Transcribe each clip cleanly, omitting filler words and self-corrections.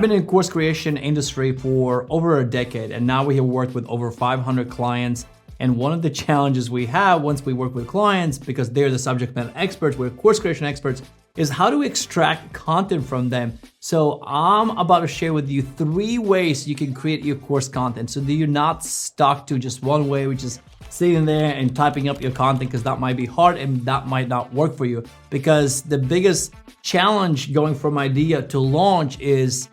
I've been in course creation industry for over a decade, and now we have worked with over 500 clients. And one of the challenges we have once we work with clients, because they're the subject matter experts, we're course creation experts, is how do we extract content from them? So I'm about to share with you 3 ways you can create your course content so that you're not stuck to just one way, which is sitting there and typing up your content, because that might be hard and that might not work for you. Because the biggest challenge going from idea to launch is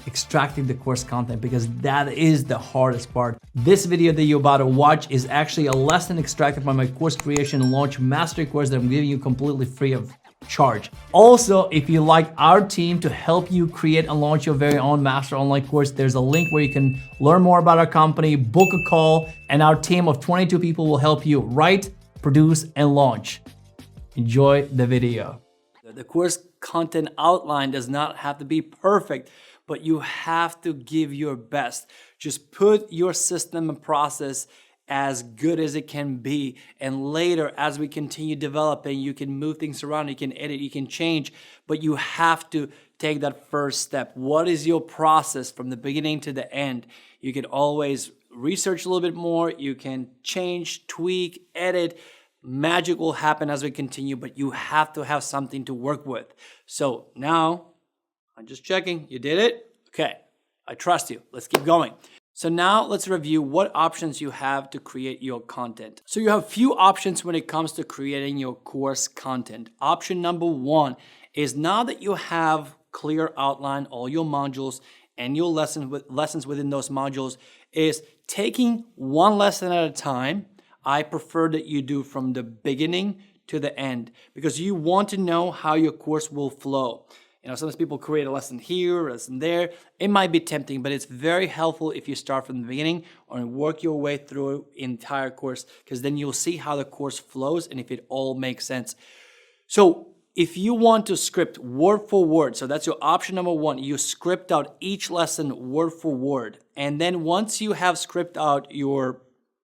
extracting the course content, because that is the hardest part. This video that you're about to watch is actually a lesson extracted from my course creation and launch mastery course that I'm giving you completely free of charge. Also, if you like our team to help you create and launch your very own master online course, there's a link where you can learn more about our company, book a call, and our team of 22 people will help you write, produce, and launch. Enjoy the video. The course content outline does not have to be perfect, but you have to give your best. Just put your system and process as good as it can be. And later, as we continue developing, you can move things around, you can edit, you can change, but you have to take that first step. What is your process from the beginning to the end? You can always research a little bit more, you can change, tweak, edit. Magic will happen as we continue, but you have to have something to work with. So now, I'm just checking, you did it? Okay, I trust you. Let's keep going. So now let's review what options you have to create your content. So you have few options when it comes to creating your course content. Option number 1 is, now that you have clear outline, all your modules and your lessons within those modules, is taking one lesson at a time. I prefer that you do from the beginning to the end, because you want to know how your course will flow. You know, sometimes people create a lesson here, a lesson there. It might be tempting, but it's very helpful if you start from the beginning or work your way through the entire course, because then you'll see how the course flows and if it all makes sense. So if you want to script word for word, so that's your option number 1, you script out each lesson word for word. And then once you have script out your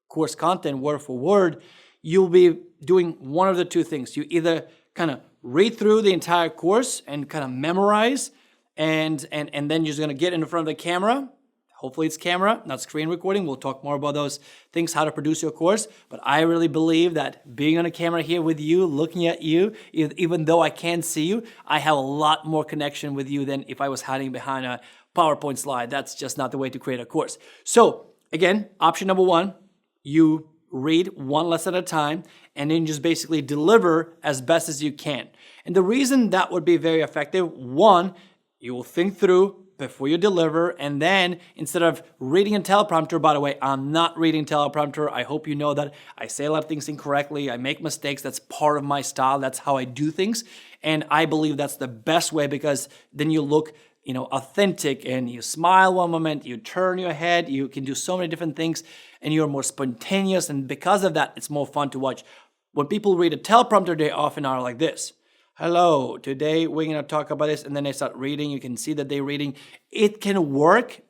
course content word for word, you'll be doing one of the 2 things. You either kind of read through the entire course and kind of memorize, and then you're just going to get in front of the camera. Hopefully it's camera, not screen recording. We'll talk more about those things, how to produce your course. But I really believe that being on a camera here with you, looking at you, even though I can't see you, I have a lot more connection with you than if I was hiding behind a PowerPoint slide. That's just not the way to create a course. So again, option number 1, you read one lesson at a time, and then just basically deliver as best as you can. And the reason that would be very effective, 1, you will think through before you deliver, and then instead of reading a teleprompter, by the way, I'm not reading teleprompter. I hope you know that. I say a lot of things incorrectly. I make mistakes. That's part of my style. That's how I do things. And I believe that's the best way, because then you look authentic, and you smile one moment, you turn your head, you can do so many different things, and you're more spontaneous. And because of that, it's more fun to watch. When people read a teleprompter, they often are like this. Hello, today we're going to talk about this. And then they start reading. You can see that they're reading. It can work.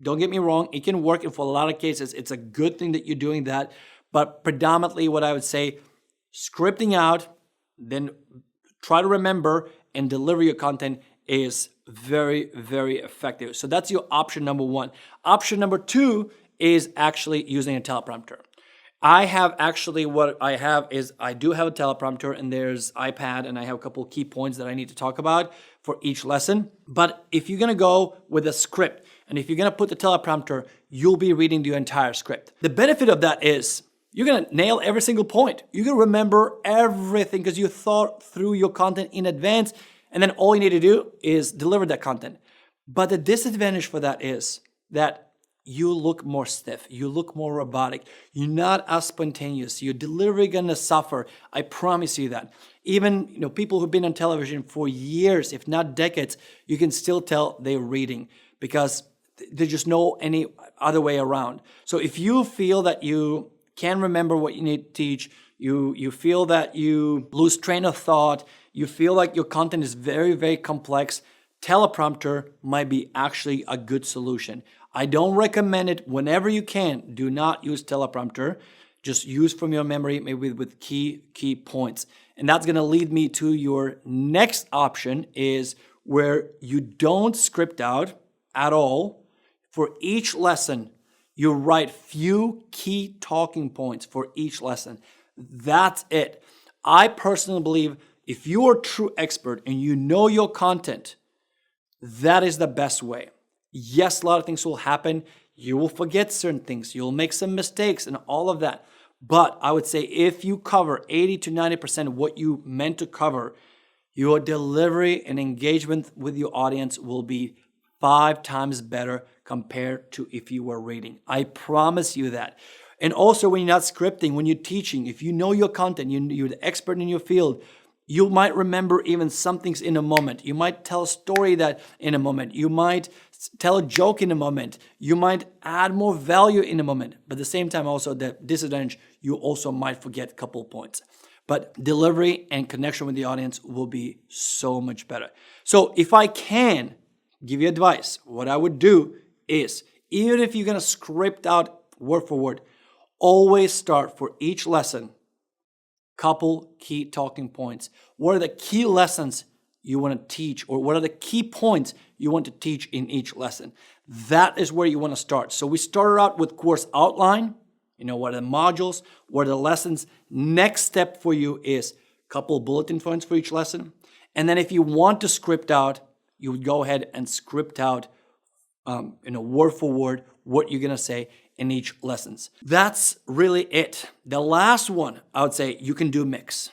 Don't get me wrong. It can work. And for a lot of cases, it's a good thing that you're doing that. But predominantly what I would say, scripting out, then try to remember and deliver your content is very, very effective. So that's your option number 1. Option number 2 is actually using a teleprompter. I have actually, what I have is, I do have a teleprompter, and there's iPad, and I have a couple of key points that I need to talk about for each lesson. But if you're going to go with a script, and if you're going to put the teleprompter, you'll be reading the entire script. The benefit of that is you're going to nail every single point. You're going to remember everything because you thought through your content in advance, and then all you need to do is deliver that content. But the disadvantage for that is that you look more stiff, you look more robotic, you're not as spontaneous, your delivery gonna suffer. I promise you that. Even people who've been on television for years, if not decades, you can still tell they're reading, because there's just no any other way around. So if you feel that you can't remember what you need to teach, you feel that you lose train of thought, you feel like your content is very, very complex, teleprompter might be actually a good solution. I don't recommend it whenever you can. Do not use teleprompter. Just use from your memory, maybe with key points. And that's going to lead me to your next option, is where you don't script out at all. For each lesson, you write few key talking points for each lesson. That's it. I personally believe if you are a true expert and you know your content, that is the best way. Yes, a lot of things will happen. You will forget certain things. You'll make some mistakes and all of that. But I would say if you cover 80 to 90% of what you meant to cover, your delivery and engagement with your audience will be 5 times better compared to if you were reading. I promise you that. And also when you're not scripting, when you're teaching, if you know your content, you're the expert in your field, you might remember even some things in a moment. You might tell a story that in a moment. You might tell a joke in a moment. You might add more value in a moment. But at the same time also the disadvantage, you also might forget a couple of points. But delivery and connection with the audience will be so much better. So if I can give you advice, what I would do is, even if you're going to script out word for word, always start for each lesson couple key talking points. What are the key lessons you want to teach, or what are the key points you want to teach in each lesson? That is where you want to start. So we started out with course outline. What are the modules? What are the lessons? Next step for you is a couple bulletin points for each lesson. And then if you want to script out, you would go ahead and script out word for word what you're going to say in each lessons. That's really it. The last one, I would say you can do mix.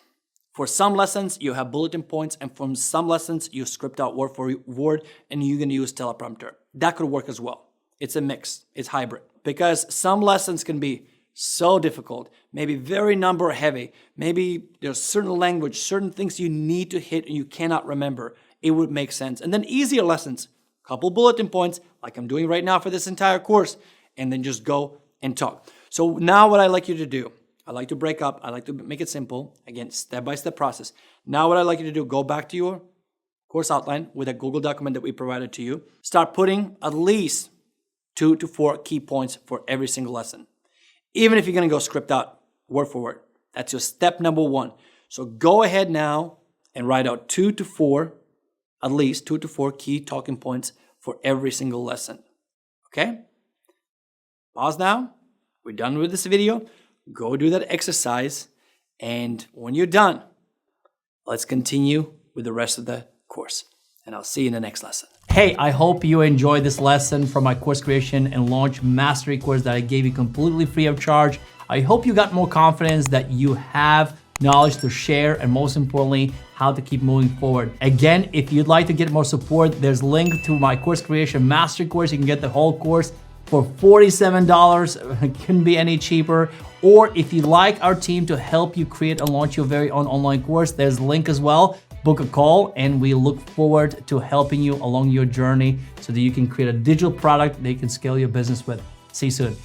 For some lessons, you have bulletin points, and from some lessons, you script out word for word, and you're going to use teleprompter. That could work as well. It's a mix. It's hybrid. Because some lessons can be so difficult, maybe very number heavy, maybe there's certain language, certain things you need to hit and you cannot remember. It would make sense. And then easier lessons, couple bulletin points, like I'm doing right now for this entire course, and then just go and talk. So now what I like you to do, I like to break up. I like to make it simple. Again, step-by-step process. Now what I like you to do, go back to your course outline with a Google document that we provided to you. Start putting at least 2 to 4 key points for every single lesson. Even if you're going to go script out word for word. That's your step number 1. So go ahead now and write out 2 to 4, at least 2 to 4 key talking points for every single lesson. Okay? Pause now. We're done with this video. Go do that exercise. And when you're done, let's continue with the rest of the course. And I'll see you in the next lesson. Hey, I hope you enjoyed this lesson from my course creation and launch mastery course that I gave you completely free of charge. I hope you got more confidence, that you have knowledge to share, and most importantly, how to keep moving forward. Again, if you'd like to get more support, there's a link to my course creation mastery course. You can get the whole course for $47. It couldn't be any cheaper. Or if you'd like our team to help you create and launch your very own online course, there's a link as well. Book a call, and we look forward to helping you along your journey so that you can create a digital product that you can scale your business with. See you soon.